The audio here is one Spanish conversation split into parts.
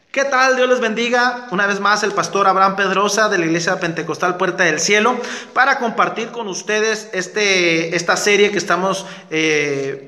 ¿Qué tal? Dios les bendiga. Una vez más el pastor Abraham Pedrosa de la Iglesia Pentecostal Puerta del Cielo para compartir con ustedes esta serie que estamos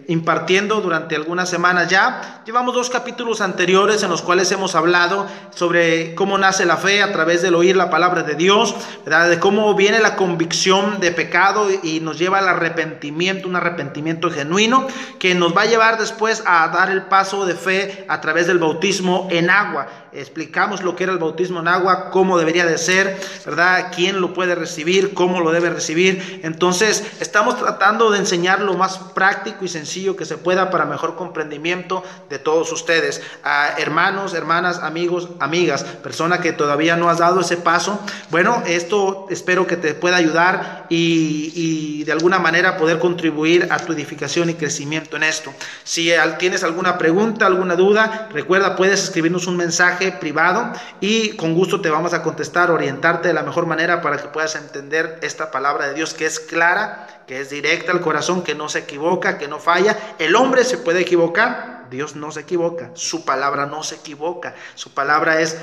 impartiendo durante algunas semanas ya. Llevamos 2 capítulos anteriores en los cuales hemos hablado sobre cómo nace la fe a través del oír la palabra de Dios, ¿verdad? De cómo viene la convicción de pecado y nos lleva al arrepentimiento, un arrepentimiento genuino que nos va a llevar después a dar el paso de fe a través del bautismo en agua. Explicamos lo que era el bautismo en agua, cómo debería de ser, ¿verdad? Quién lo puede recibir, cómo lo debe recibir. Entonces, estamos tratando de enseñar lo más práctico y sencillo que se pueda para mejor comprendimiento de todos ustedes. Hermanos, hermanas, amigos, amigas, persona que todavía no has dado ese paso. Bueno, esto espero que te pueda ayudar y de alguna manera poder contribuir a tu edificación y crecimiento en esto. Si tienes alguna pregunta, alguna duda, recuerda, puedes escribirnos un mensaje privado y con gusto te vamos a contestar, orientarte de la mejor manera para que puedas entender esta palabra de Dios, que es clara, que es directa al corazón, que no se equivoca, que no falla. El hombre se puede equivocar, Dios no se equivoca, su palabra no se equivoca, su palabra es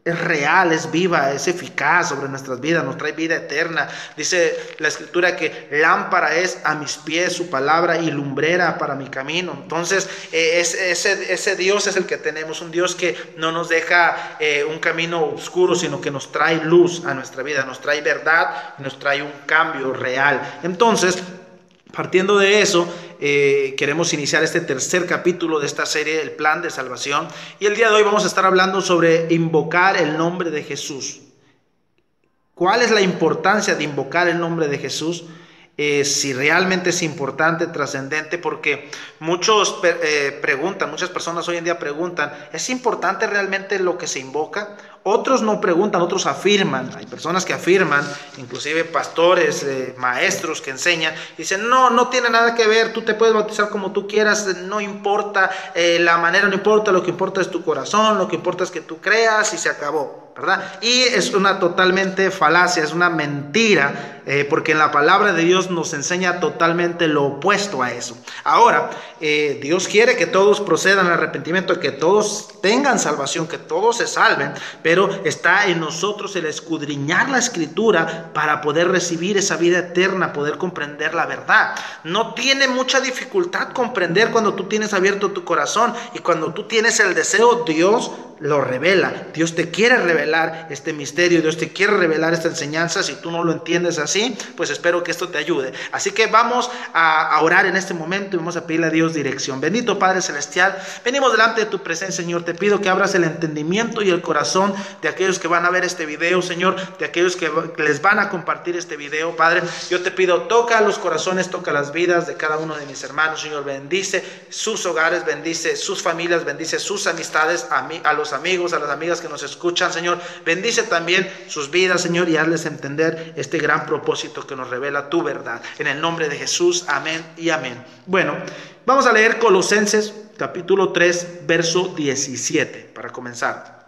real, es viva, es eficaz sobre nuestras vidas, nos trae vida eterna. Dice la escritura que lámpara es a mis pies su palabra y lumbrera para mi camino. Entonces ese Dios es el que tenemos, un Dios que no nos deja un camino oscuro, sino que nos trae luz a nuestra vida, nos trae verdad, nos trae un cambio real. Entonces, partiendo de eso, queremos iniciar este tercer capítulo de esta serie, el plan de salvación, y el día de hoy vamos a estar hablando sobre invocar el nombre de Jesús. ¿Cuál es la importancia de invocar el nombre de Jesús? Si realmente es importante, trascendente, porque muchos preguntan, muchas personas hoy en día preguntan, ¿es importante realmente lo que se invoca? Otros no preguntan, otros afirman. Hay personas que afirman, inclusive pastores, maestros que enseñan, dicen, no tiene nada que ver, tú te puedes bautizar como tú quieras, no importa la manera, no importa, lo que importa es tu corazón, lo que importa es que tú creas y se acabó, ¿verdad? Y es una totalmente falacia, es una mentira, porque en la palabra de Dios nos enseña totalmente lo opuesto a eso. Ahora, Dios quiere que todos procedan al arrepentimiento, que todos tengan salvación, que todos se salven, pero está en nosotros el escudriñar la escritura para poder recibir esa vida eterna, poder comprender la verdad. No tiene mucha dificultad comprender cuando tú tienes abierto tu corazón y cuando tú tienes el deseo, Dios lo revela. Dios te quiere revelar este misterio, Dios te quiere revelar esta enseñanza. Si tú no lo entiendes así, pues espero que esto te ayude. Así que vamos a orar en este momento y vamos a pedirle a Dios dirección. Bendito Padre Celestial, venimos delante de tu presencia, Señor. Te pido que abras el entendimiento y el corazón de aquellos que van a ver este video, Señor, de aquellos que les van a compartir este video, Padre. Yo te pido, toca los corazones, toca las vidas de cada uno de mis hermanos, Señor. Bendice sus hogares, bendice sus familias, bendice sus amistades, a los amigos, a las amigas que nos escuchan, Señor. Bendice también sus vidas, Señor, y hazles entender este gran propósito que nos revela tu verdad. En el nombre de Jesús, amén y amén. Bueno, vamos a leer Colosenses capítulo 3, verso 17, para comenzar.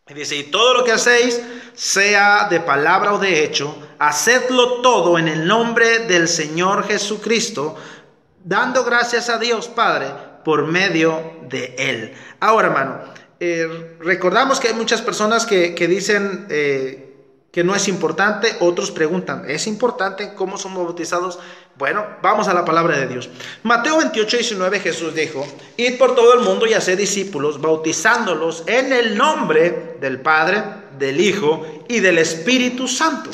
Y dice, y todo lo que hacéis, sea de palabra o de hecho, hacedlo todo en el nombre del Señor Jesucristo, dando gracias a Dios Padre por medio de Él. Ahora, hermano, recordamos que hay muchas personas que dicen que no es importante. Otros preguntan, ¿es importante cómo somos bautizados? Bueno, vamos a la palabra de Dios. Mateo 28:19, Jesús dijo, id por todo el mundo y haced discípulos, bautizándolos en el nombre del Padre, del Hijo y del Espíritu Santo.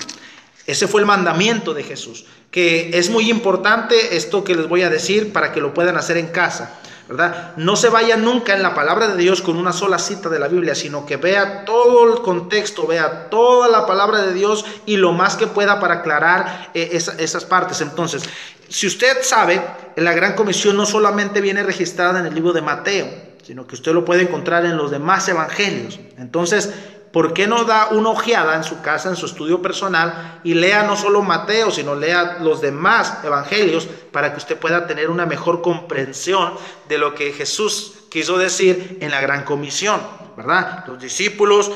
Ese fue el mandamiento de Jesús, que es muy importante esto que les voy a decir para que lo puedan hacer en casa, ¿verdad? No se vaya nunca en la palabra de Dios con una sola cita de la Biblia, sino que vea todo el contexto, vea toda la palabra de Dios y lo más que pueda para aclarar esas partes. Entonces, si usted sabe, la Gran Comisión no solamente viene registrada en el libro de Mateo, sino que usted lo puede encontrar en los demás evangelios. Entonces, ¿por qué no da una ojeada en su casa, en su estudio personal, y lea no solo Mateo, sino lea los demás evangelios para que usted pueda tener una mejor comprensión de lo que Jesús quiso decir en la Gran Comisión, ¿verdad? Los discípulos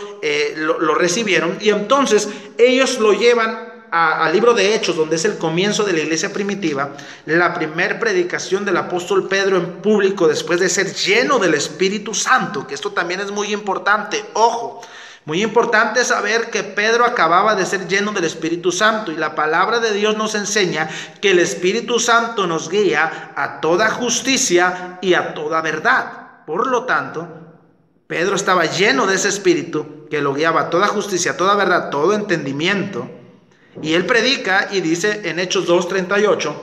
lo recibieron y entonces ellos lo llevan al libro de Hechos, donde es el comienzo de la iglesia primitiva, la primera predicación del apóstol Pedro en público después de ser lleno del Espíritu Santo, que esto también es muy importante, ojo, muy importante saber que Pedro acababa de ser lleno del Espíritu Santo, y la palabra de Dios nos enseña que el Espíritu Santo nos guía a toda justicia y a toda verdad. Por lo tanto, Pedro estaba lleno de ese Espíritu que lo guiaba a toda justicia, a toda verdad, todo entendimiento. Y él predica y dice en Hechos 2:38,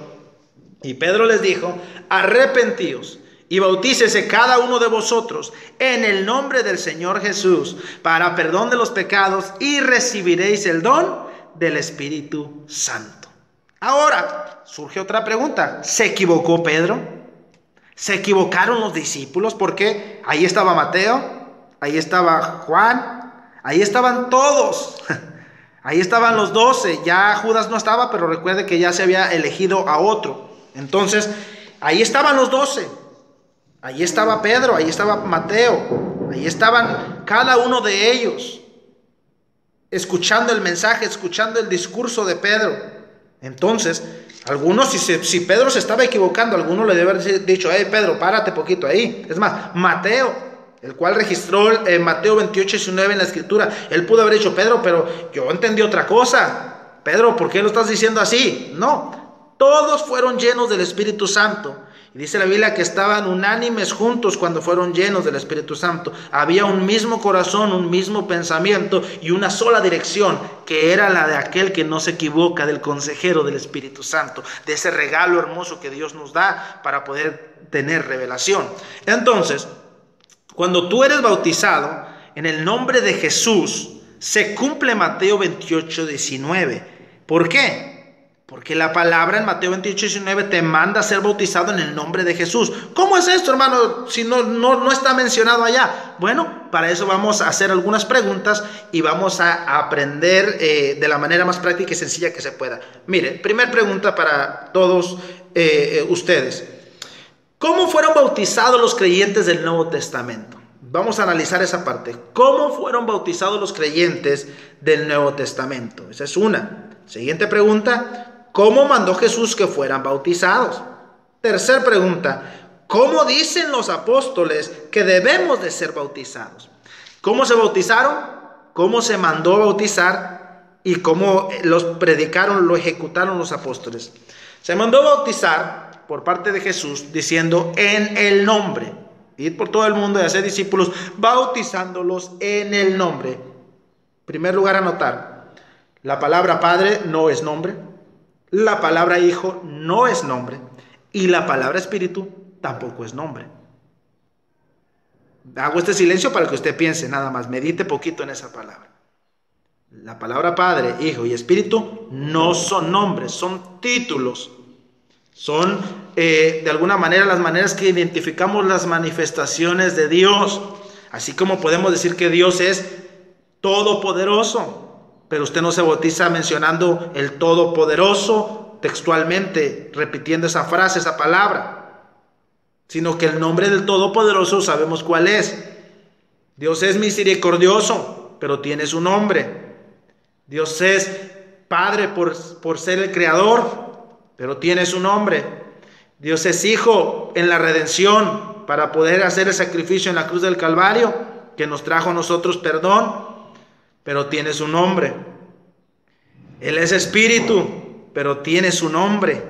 y Pedro les dijo: arrepentíos y bautícese cada uno de vosotros en el nombre del Señor Jesús para perdón de los pecados, y recibiréis el don del Espíritu Santo. Ahora surge otra pregunta: ¿se equivocó Pedro? ¿Se equivocaron los discípulos? Porque ahí estaba Mateo, ahí estaba Juan, ahí estaban todos. Ahí estaban los 12, ya Judas no estaba, pero recuerde que ya se había elegido a otro. Entonces, ahí estaban los 12. Ahí estaba Pedro, ahí estaba Mateo, ahí estaban cada uno de ellos, escuchando el mensaje, escuchando el discurso de Pedro. Entonces, algunos, si Pedro se estaba equivocando, algunos le debe haber dicho: hey Pedro, párate poquito ahí. Es más, Mateo, el cual registró Mateo 28:19 en la escritura, él pudo haber dicho: Pedro, pero yo entendí otra cosa. Pedro, ¿por qué lo estás diciendo así? No, todos fueron llenos del Espíritu Santo. Y dice la Biblia que estaban unánimes juntos cuando fueron llenos del Espíritu Santo. Había un mismo corazón, un mismo pensamiento y una sola dirección, que era la de aquel que no se equivoca, del consejero del Espíritu Santo, de ese regalo hermoso que Dios nos da para poder tener revelación. Entonces, cuando tú eres bautizado en el nombre de Jesús, se cumple Mateo 28:19. ¿Por qué? Porque la palabra en Mateo 28:19 te manda a ser bautizado en el nombre de Jesús. ¿Cómo es esto, hermano, si no está mencionado allá? Bueno, para eso vamos a hacer algunas preguntas y vamos a aprender de la manera más práctica y sencilla que se pueda. Mire, primera pregunta para todos ustedes. ¿Cómo fueron bautizados los creyentes del Nuevo Testamento? Vamos a analizar esa parte. ¿Cómo fueron bautizados los creyentes del Nuevo Testamento? Esa es una. Siguiente pregunta: ¿cómo mandó Jesús que fueran bautizados? Tercera pregunta: ¿cómo dicen los apóstoles que debemos de ser bautizados? ¿Cómo se bautizaron? ¿Cómo se mandó a bautizar? ¿Y cómo los predicaron, lo ejecutaron los apóstoles? Se mandó a bautizar por parte de Jesús diciendo: en el nombre. Ir por todo el mundo y hacer discípulos, bautizándolos en el nombre. En primer lugar, anotar: la palabra Padre no es nombre, la palabra Hijo no es nombre, y la palabra Espíritu tampoco es nombre. Hago este silencio para que usted piense, nada más, medite poquito en esa palabra. La palabra Padre, Hijo y Espíritu no son nombres, son títulos. Son de alguna manera las maneras que identificamos las manifestaciones de Dios. Así como podemos decir que Dios es todopoderoso, pero usted no se bautiza mencionando el todopoderoso textualmente, repitiendo esa frase, esa palabra, sino que el nombre del todopoderoso sabemos cuál es. Dios es misericordioso, pero tiene su nombre. Dios es Padre por ser el creador, pero tiene su nombre. Dios es Hijo en la redención para poder hacer el sacrificio en la cruz del Calvario, que nos trajo a nosotros perdón, pero tiene su nombre. Él es Espíritu, pero tiene su nombre.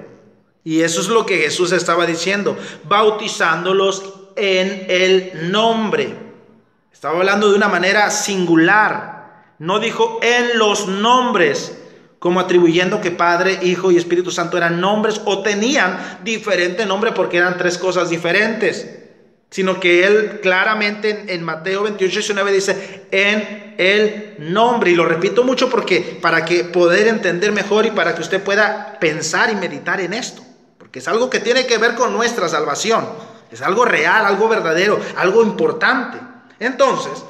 Y eso es lo que Jesús estaba diciendo, bautizándolos en el nombre. Estaba hablando de una manera singular. No dijo en los nombres, como atribuyendo que Padre, Hijo y Espíritu Santo eran nombres o tenían diferente nombre porque eran tres cosas diferentes, sino que él claramente en Mateo 28:19 dice en el nombre. Y lo repito mucho porque para que poder entender mejor y para que usted pueda pensar y meditar en esto, porque es algo que tiene que ver con nuestra salvación, es algo real, algo verdadero, algo importante. Entonces,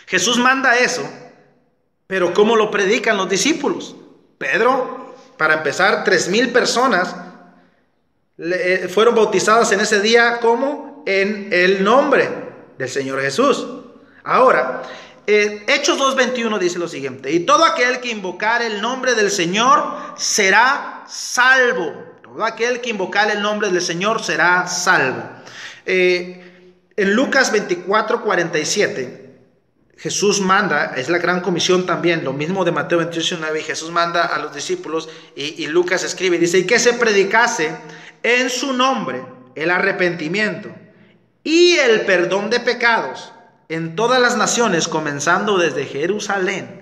Jesús manda eso. Pero ¿cómo lo predican los discípulos? Pedro, para empezar, 3,000 personas fueron bautizadas en ese día. ¿Cómo? En el nombre del Señor Jesús. Ahora, Hechos 2:21 dice lo siguiente: y todo aquel que invocare el nombre del Señor será salvo. Todo aquel que invocare el nombre del Señor será salvo. En Lucas 24:47 Jesús manda, es la gran comisión también, lo mismo de Mateo 28:9, Jesús manda a los discípulos y Lucas escribe y dice: y que se predicase en su nombre el arrepentimiento y el perdón de pecados en todas las naciones, comenzando desde Jerusalén.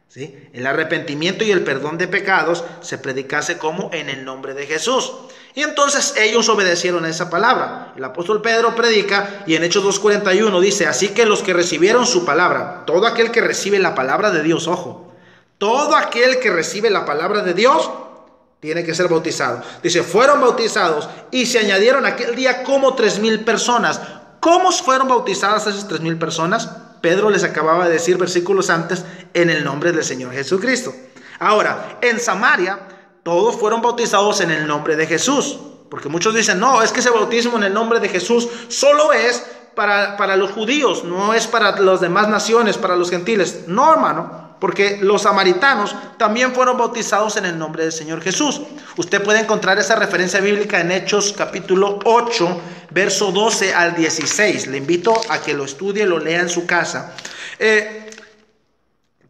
¿Sí? El arrepentimiento y el perdón de pecados se predicase como en el nombre de Jesús. Y entonces ellos obedecieron a esa palabra. El apóstol Pedro predica y en Hechos 2:41 dice: así que los que recibieron su palabra, todo aquel que recibe la palabra de Dios, ojo, todo aquel que recibe la palabra de Dios tiene que ser bautizado. Dice: fueron bautizados y se añadieron aquel día como 3,000 personas. ¿Cómo fueron bautizadas esas 3,000 personas? Pedro les acababa de decir versículos antes: en el nombre del Señor Jesucristo. Ahora, en Samaria todos fueron bautizados en el nombre de Jesús, porque muchos dicen: no, es que ese bautismo en el nombre de Jesús solo es para los judíos, no es para las demás naciones, para los gentiles. No, hermano, porque los samaritanos también fueron bautizados en el nombre del Señor Jesús. Usted puede encontrar esa referencia bíblica en Hechos capítulo 8, verso 12 al 16. Le invito a que lo estudie, lo lea en su casa.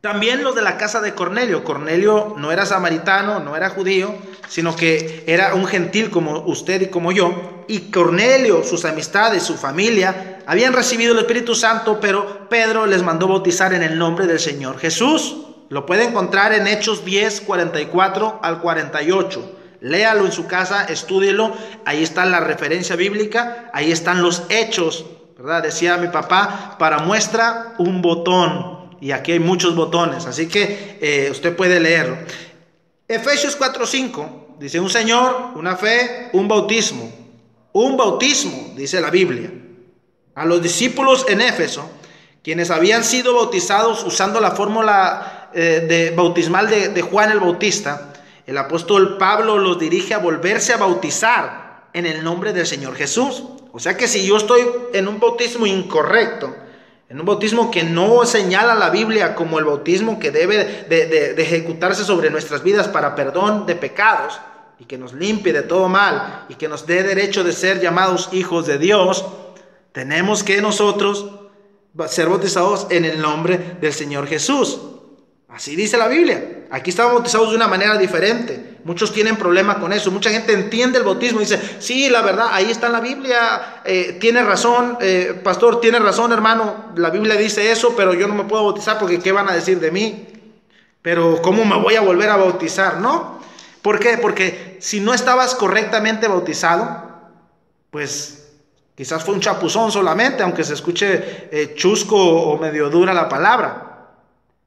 También los de la casa de Cornelio. Cornelio no era samaritano, no era judío, sino que era un gentil como usted y como yo. Y Cornelio, sus amistades, su familia, habían recibido el Espíritu Santo, pero Pedro les mandó bautizar en el nombre del Señor Jesús. Lo puede encontrar en Hechos 10, 44 al 48. Léalo en su casa, estúdielo. Ahí está la referencia bíblica, ahí están los hechos, ¿verdad? Decía mi papá: para muestra un botón. Y aquí hay muchos botones, así que usted puede leerlo. Efesios 4:5 dice: un Señor, una fe, un bautismo. Un bautismo, dice la Biblia. A los discípulos en Éfeso, quienes habían sido bautizados usando la fórmula bautismal de Juan el Bautista, el apóstol Pablo los dirige a volverse a bautizar en el nombre del Señor Jesús. O sea que si yo estoy en un bautismo incorrecto, en un bautismo que no señala la Biblia como el bautismo que debe de ejecutarse sobre nuestras vidas para perdón de pecados y que nos limpie de todo mal y que nos dé derecho de ser llamados hijos de Dios, tenemos que nosotros ser bautizados en el nombre del Señor Jesús. Así dice la Biblia. Aquí estamos bautizados de una manera diferente. Muchos tienen problema con eso. Mucha gente entiende el bautismo y dice: sí, la verdad, ahí está en la Biblia. Tiene razón, pastor, tiene razón, hermano. La Biblia dice eso, pero yo no me puedo bautizar porque ¿qué van a decir de mí? Pero ¿cómo me voy a volver a bautizar? ¿No? ¿Por qué? Porque si no estabas correctamente bautizado, pues quizás fue un chapuzón solamente, aunque se escuche chusco o medio dura la palabra.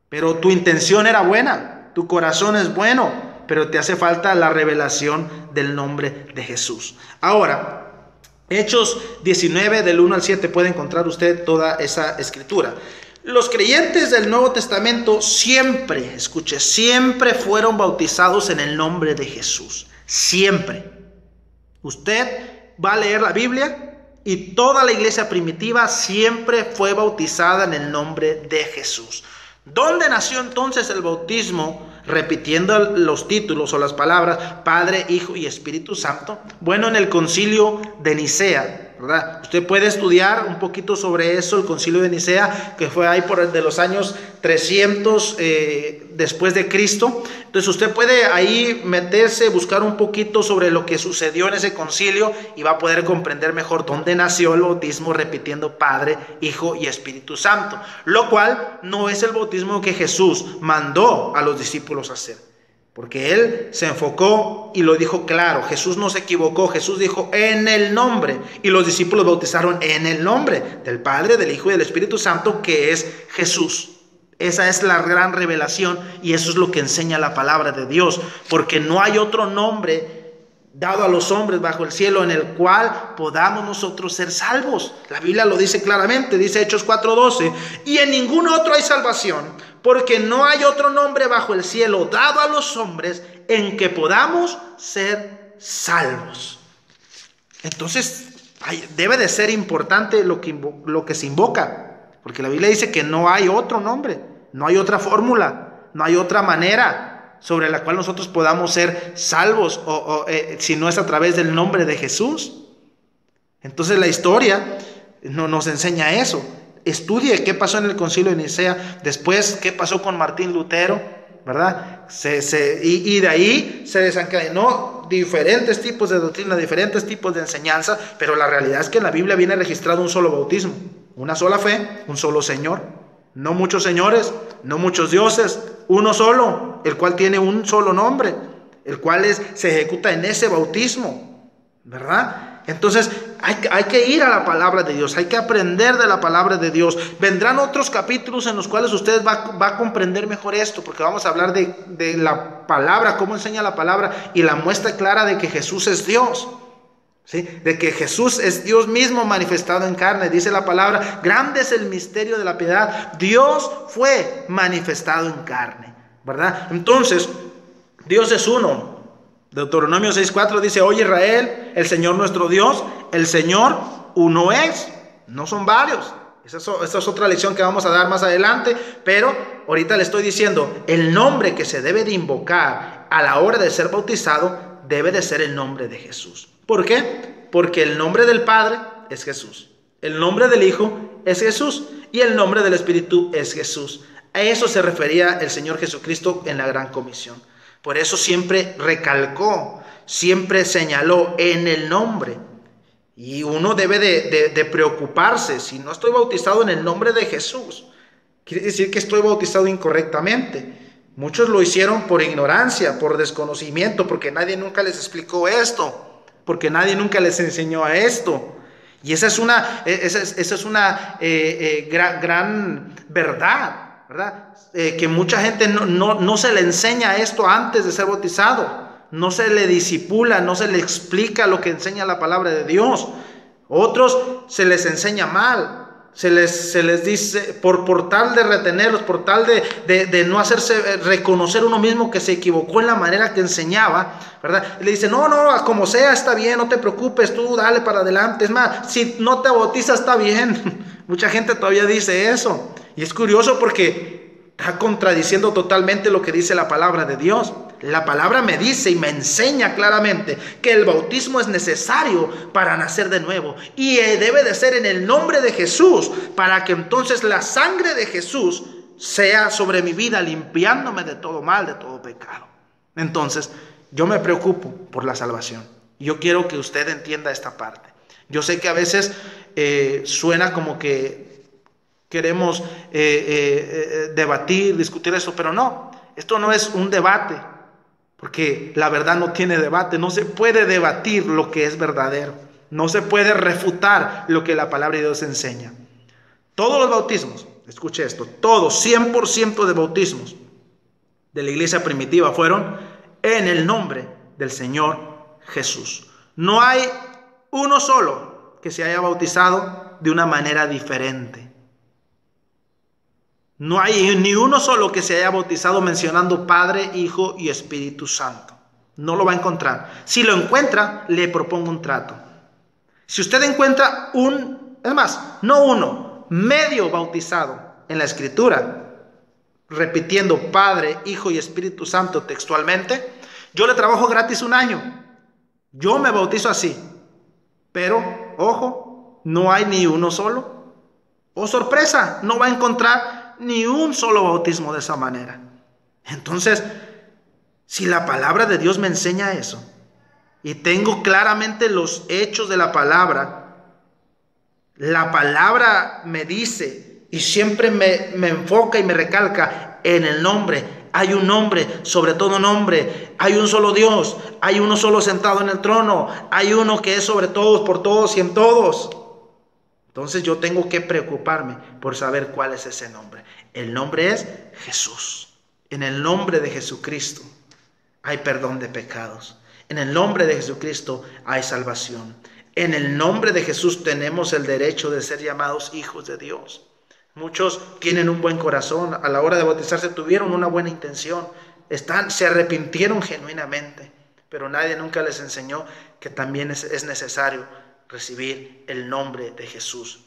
Pero tu intención era buena, tu corazón es bueno, pero te hace falta la revelación del nombre de Jesús. Ahora, Hechos 19 del 1 al 7 puede encontrar usted toda esa escritura. Los creyentes del Nuevo Testamento siempre, escuche, siempre fueron bautizados en el nombre de Jesús. Siempre. Usted va a leer la Biblia y toda la iglesia primitiva siempre fue bautizada en el nombre de Jesús. ¿Dónde nació entonces el bautismo? Repitiendo los títulos o las palabras Padre, Hijo y Espíritu Santo. Bueno, en el concilio de Nicea, ¿verdad? Usted puede estudiar un poquito sobre eso, el concilio de Nicea, que fue ahí por de los años 300 después de Cristo. Entonces usted puede ahí meterse, buscar un poquito sobre lo que sucedió en ese concilio y va a poder comprender mejor dónde nació el bautismo, repitiendo Padre, Hijo y Espíritu Santo, lo cual no es el bautismo que Jesús mandó a los discípulos a hacer, porque él se enfocó y lo dijo claro. Jesús no se equivocó. Jesús dijo en el nombre, y los discípulos bautizaron en el nombre del Padre, del Hijo y del Espíritu Santo, que es Jesús. Esa es la gran revelación y eso es lo que enseña la palabra de Dios, porque no hay otro nombre dado a los hombres bajo el cielo en el cual podamos nosotros ser salvos. La Biblia lo dice claramente, dice Hechos 4:12, y en ningún otro hay salvación, porque no hay otro nombre bajo el cielo dado a los hombres en que podamos ser salvos. Entonces debe de ser importante lo que se invoca, Porque la Biblia dice que no hay otro nombre, no hay otra fórmula, no hay otra manera sobre la cual nosotros podamos ser salvos, si no es a través del nombre de Jesús. Entonces la historia nos enseña eso. Estudie qué pasó en el concilio de Nicea, después qué pasó con Martín Lutero, ¿verdad? Y de ahí se desencadenó diferentes tipos de doctrina, diferentes tipos de enseñanza, pero la realidad es que en la Biblia viene registrado un solo bautismo, una sola fe, un solo Señor, no muchos señores, no muchos dioses, uno solo, el cual tiene un solo nombre, el cual se ejecuta en ese bautismo, ¿verdad? Entonces hay que ir a la palabra de Dios, hay que aprender de la palabra de Dios. Vendrán otros capítulos en los cuales usted va a comprender mejor esto, porque vamos a hablar de la palabra, cómo enseña la palabra y la muestra clara de que Jesús es Dios, ¿sí? De que Jesús es Dios mismo manifestado en carne. Dice la palabra, grande es el misterio de la piedad, Dios fue manifestado en carne, ¿verdad? Entonces, Dios es uno. Deuteronomio 6:4 dice, oye Israel, el Señor nuestro Dios, el Señor uno es, no son varios. Esa es otra lección que vamos a dar más adelante, pero ahorita le estoy diciendo, el nombre que se debe de invocar a la hora de ser bautizado debe de ser el nombre de Jesús. ¿Por qué? Porque el nombre del Padre es Jesús, el nombre del Hijo es Jesús y el nombre del Espíritu es Jesús. A eso se refería el Señor Jesucristo en la Gran Comisión. Por eso siempre recalcó, siempre señaló en el nombre. Y uno debe de preocuparse. Si no estoy bautizado en el nombre de Jesús, quiere decir que estoy bautizado incorrectamente. Muchos lo hicieron por ignorancia, por desconocimiento, porque nadie nunca les explicó esto, porque nadie nunca les enseñó a esto. Y esa es una gran verdad, ¿verdad? Que mucha gente no se le enseña esto antes de ser bautizado, no se le disipula, no se le explica lo que enseña la palabra de Dios. Otros se les enseña mal, se les dice por tal de retenerlos, por tal de no hacerse reconocer uno mismo que se equivocó en la manera que enseñaba, ¿verdad? Y le dice, no, como sea está bien, no te preocupes, tú dale para adelante. Es más, si no te bautizas está bien. Mucha gente todavía dice eso. Y es curioso porque está contradiciendo totalmente lo que dice la palabra de Dios. La palabra me dice y me enseña claramente que el bautismo es necesario para nacer de nuevo y debe de ser en el nombre de Jesús, para que entonces la sangre de Jesús sea sobre mi vida, limpiándome de todo mal, de todo pecado. Entonces yo me preocupo por la salvación. Yo quiero que usted entienda esta parte. Yo sé que a veces suena como que queremos debatir, discutir eso, pero no, esto no es un debate, porque la verdad no tiene debate. No se puede debatir lo que es verdadero, no se puede refutar lo que la palabra de Dios enseña. Todos los bautismos, escuche esto, todos, 100% de bautismos de la iglesia primitiva fueron en el nombre del Señor Jesús. No hay uno solo que se haya bautizado de una manera diferente. No hay ni uno solo que se haya bautizado mencionando Padre, Hijo y Espíritu Santo. No lo va a encontrar. Si lo encuentra, le propongo un trato. Si usted encuentra medio bautizado en la Escritura, repitiendo Padre, Hijo y Espíritu Santo textualmente, yo le trabajo gratis 1 año. Yo me bautizo así. Pero, ojo, no hay ni uno solo. Oh, sorpresa, no va a encontrar ni un solo bautismo de esa manera. Entonces, si la palabra de Dios me enseña eso y tengo claramente los hechos de la palabra me dice y siempre me enfoca y me recalca en el nombre. Hay un nombre, sobre todo nombre. Hay un solo Dios, hay uno solo sentado en el trono, hay uno que es sobre todos, por todos y en todos. Entonces yo tengo que preocuparme por saber cuál es ese nombre. El nombre es Jesús. En el nombre de Jesucristo hay perdón de pecados. En el nombre de Jesucristo hay salvación. En el nombre de Jesús tenemos el derecho de ser llamados hijos de Dios. Muchos tienen un buen corazón. A la hora de bautizarse tuvieron una buena intención. Se arrepintieron genuinamente. Pero nadie nunca les enseñó que también es necesario recibir el nombre de Jesús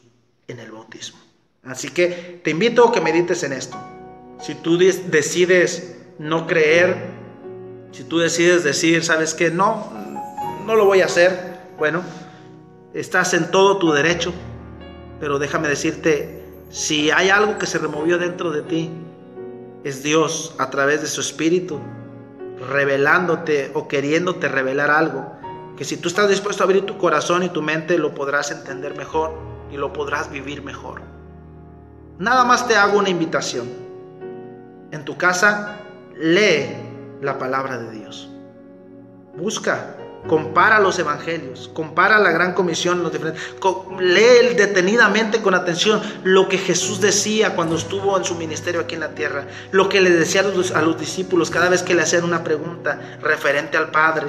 en el bautismo. Así que te invito a que medites en esto. Si tú decides no creer, si tú decides decir, ¿sabes qué? No lo voy a hacer. Bueno, estás en todo tu derecho, pero déjame decirte, si hay algo que se removió dentro de ti, es Dios a través de su Espíritu, revelándote o queriéndote revelar algo, que si tú estás dispuesto a abrir tu corazón y tu mente, lo podrás entender mejor y lo podrás vivir mejor. Nada más te hago una invitación. En tu casa, lee la palabra de Dios. Busca, compara los evangelios, compara la gran comisión, los diferentes, lee detenidamente, con atención, lo que Jesús decía cuando estuvo en su ministerio aquí en la tierra, lo que le decía a los discípulos cada vez que le hacían una pregunta referente al Padre,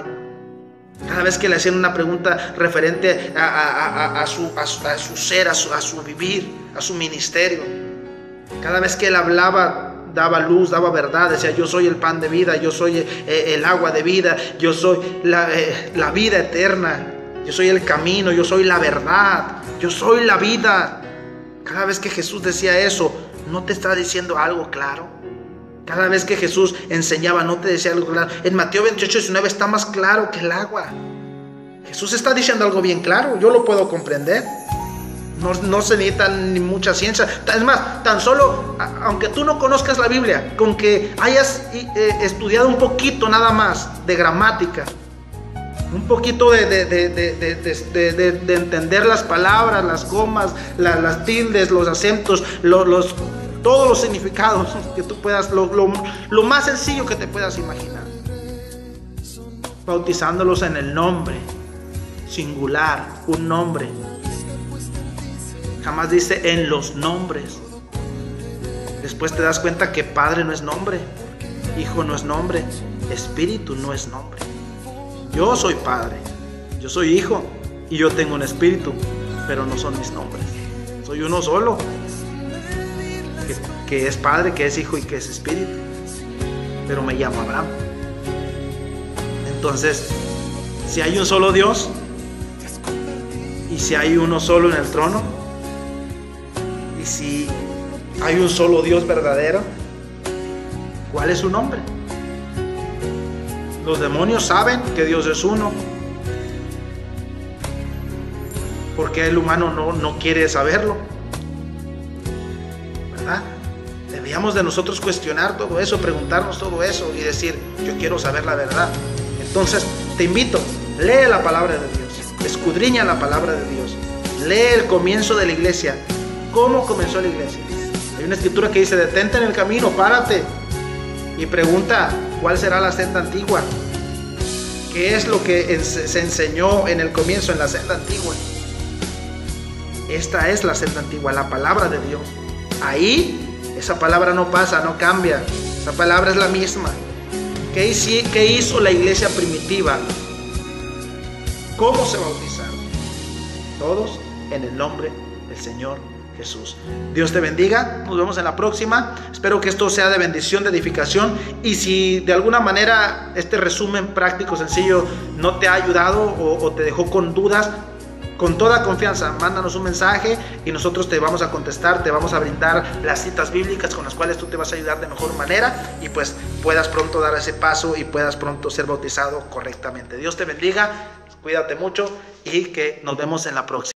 cada vez que le hacían una pregunta referente a su ser, a su vivir, a su ministerio. Cada vez que él hablaba, daba luz, daba verdad, decía: yo soy el pan de vida, yo soy el agua de vida, yo soy la vida eterna, yo soy el camino, yo soy la verdad, yo soy la vida. Cada vez que Jesús decía eso, ¿no te está diciendo algo claro? Cada vez que Jesús enseñaba, ¿no te decía algo claro? En Mateo 28:19 está más claro que el agua. Jesús está diciendo algo bien claro, yo lo puedo comprender. No se necesita ni mucha ciencia. Es más, tan solo, aunque tú no conozcas la Biblia, con que hayas estudiado un poquito nada más de gramática, un poquito de entender las palabras, las comas, las tildes, los acentos, todos los significados que tú puedas, lo más sencillo que te puedas imaginar, bautizándolos en el nombre singular, un nombre. Jamás dice en los nombres. Después te das cuenta que Padre no es nombre, Hijo no es nombre, Espíritu no es nombre. Yo soy Padre, yo soy Hijo y yo tengo un Espíritu, pero no son mis nombres. Soy uno solo, que es Padre, que es Hijo y que es Espíritu, pero me llamo Abraham. Entonces, si hay un solo Dios y si hay uno solo en el trono, y si hay un solo Dios verdadero, ¿cuál es su nombre? Los demonios saben que Dios es uno. ¿Por qué el humano no quiere saberlo? ¿Verdad? Deberíamos de nosotros cuestionar todo eso, preguntarnos todo eso y decir: yo quiero saber la verdad. Entonces te invito, lee la palabra de Dios, escudriña la palabra de Dios, lee el comienzo de la iglesia. ¿Cómo comenzó la iglesia? Hay una escritura que dice: detente en el camino, párate y pregunta cuál será la senda antigua. ¿Qué es lo que se enseñó en el comienzo, en la senda antigua? Esta es la senda antigua, la palabra de Dios. Ahí esa palabra no pasa, no cambia, esa palabra es la misma. ¿Qué hizo la iglesia primitiva? ¿Cómo se bautizaron? Todos en el nombre del Señor Jesús. Dios te bendiga, nos vemos en la próxima. Espero que esto sea de bendición, de edificación, y si de alguna manera este resumen práctico, sencillo, no te ha ayudado o te dejó con dudas, con toda confianza, mándanos un mensaje y nosotros te vamos a contestar, te vamos a brindar las citas bíblicas con las cuales tú te vas a ayudar de mejor manera y pues puedas pronto dar ese paso y puedas pronto ser bautizado correctamente. Dios te bendiga, cuídate mucho y que nos vemos en la próxima.